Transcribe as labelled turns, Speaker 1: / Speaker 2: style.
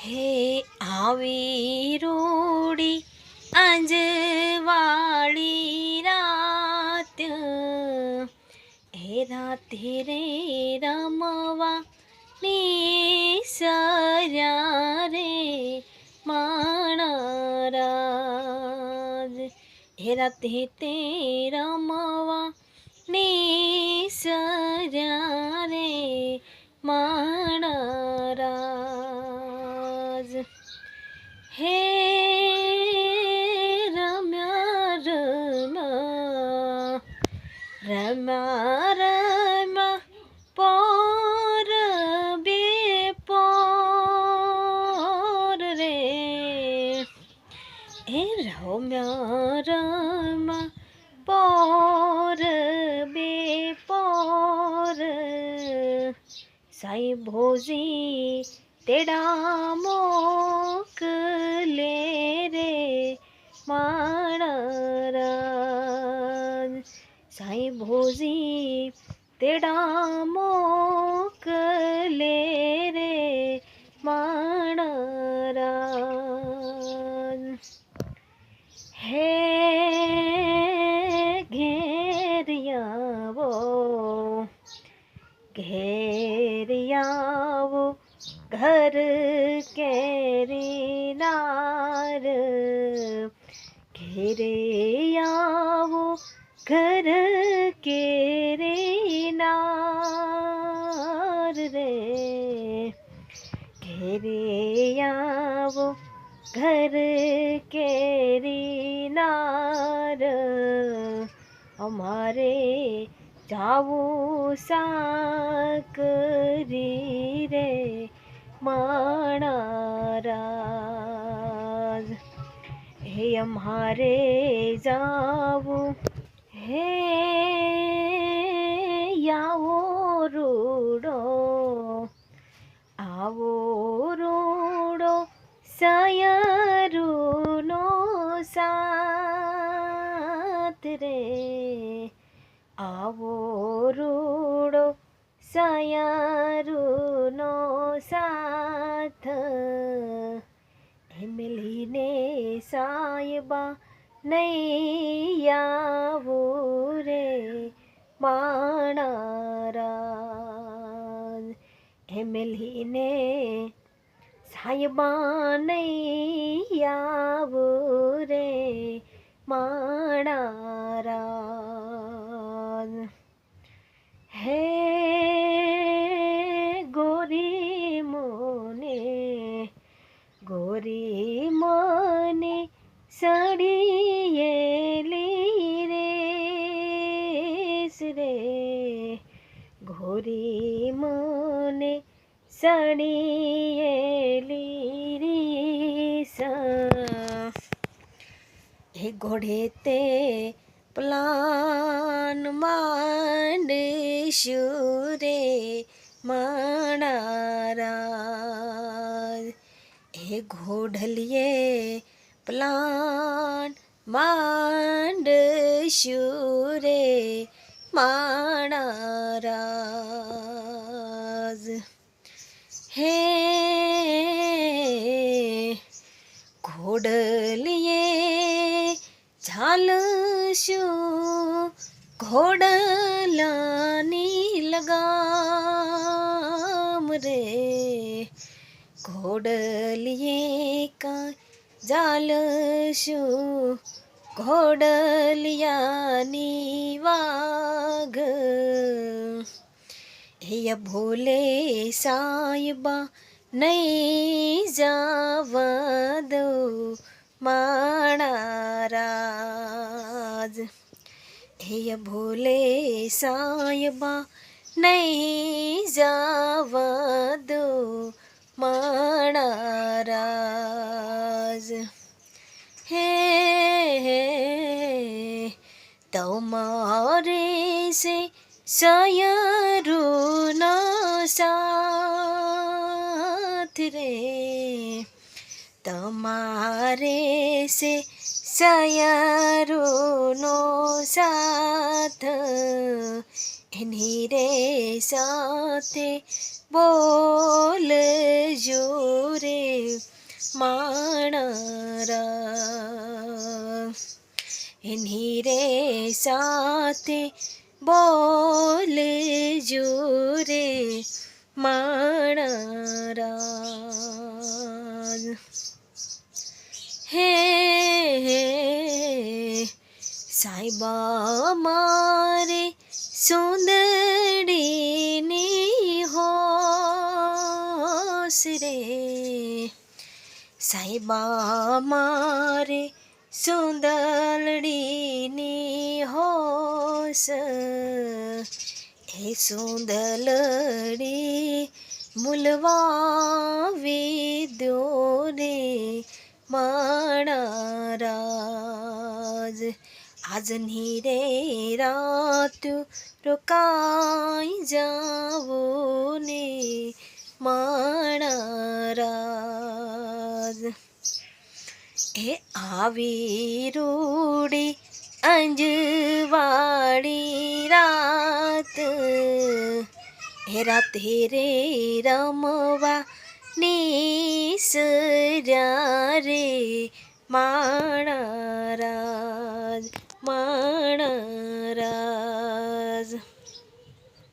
Speaker 1: હે આવી રૂડી આંજવાળી રાત, હે રાતે રે રમવા નિસર્યા રે માણા રાજ, હે રાતે તે રમવા નિસર્યા રે માણા રાજ. હે રમ્યા રમ્યા રમ્યા રમ્યા પોર બે પોર રે, હે રમ્યા રમ્યા પોર બે પોર, સાહેબોજી તેડા મોકલે રે માણા રાજ, સાહેબોજી તેડા મોકલે રે માણા રાજ. હે ઘેર આવો ઘેર આવો ઘર કેરી નાર, ઘેરે આવો ઘર કેરી નાર રે, ઘેરે આવો ઘર કેરી નાર, અમારે જાવું સાકરી રે માણા રાજ, હે અમારે જાવું હે આવો રૂડો આવો રૂડો સયરુનો સાથ રે, આવો રૂડો સયરુનો સાથ, એમલીને સાયબા નહીં આવું રે માણા રાજ, એમલીને સાયબા નહીં આવું રે માણા રાજ. હે ગોરી મને સળિયેલી રેસ રે, ગોરી મને સળિયેલી રેસ, એ ઘોડે તે પ્લાન માંડશું રે માણા રાજ, એ ઘોડલીએ પ્લાન માંડશું રે માણા રાજ. હે ઘોડલીએ ઝાલશું ઘોડલાની લગામ રે, ઘોડલીએ કાંઈ ઝાલશું ઘોડલિયાની વાઘ, હે ભોલે સાયબા નહીં જવા દો માણા રાજ, હે ભોલે સાયબા નહીં જવા દો માણા રાજ. હે તમારે સે સયરુનો સાથ રે, તમારે સે સયરુનો સાથ, એની રે સાથે બોલજો રે માણરા એની રે સાથે બોલજો રે માણરા હે સાઈબા મારે સુંદરીની હોશ રે સાઈબા મારે સુંદરડીની હોશ એ સુંદરડી મુલવાવી દો રે માણરાજ આજની રે રાત રોકાઈ જાવો ને માણરાજ એ આવી રૂડી અંજવાળી રાત એ રાતે રે રમવા નિસર્યા રે માણરાજ માણરાજ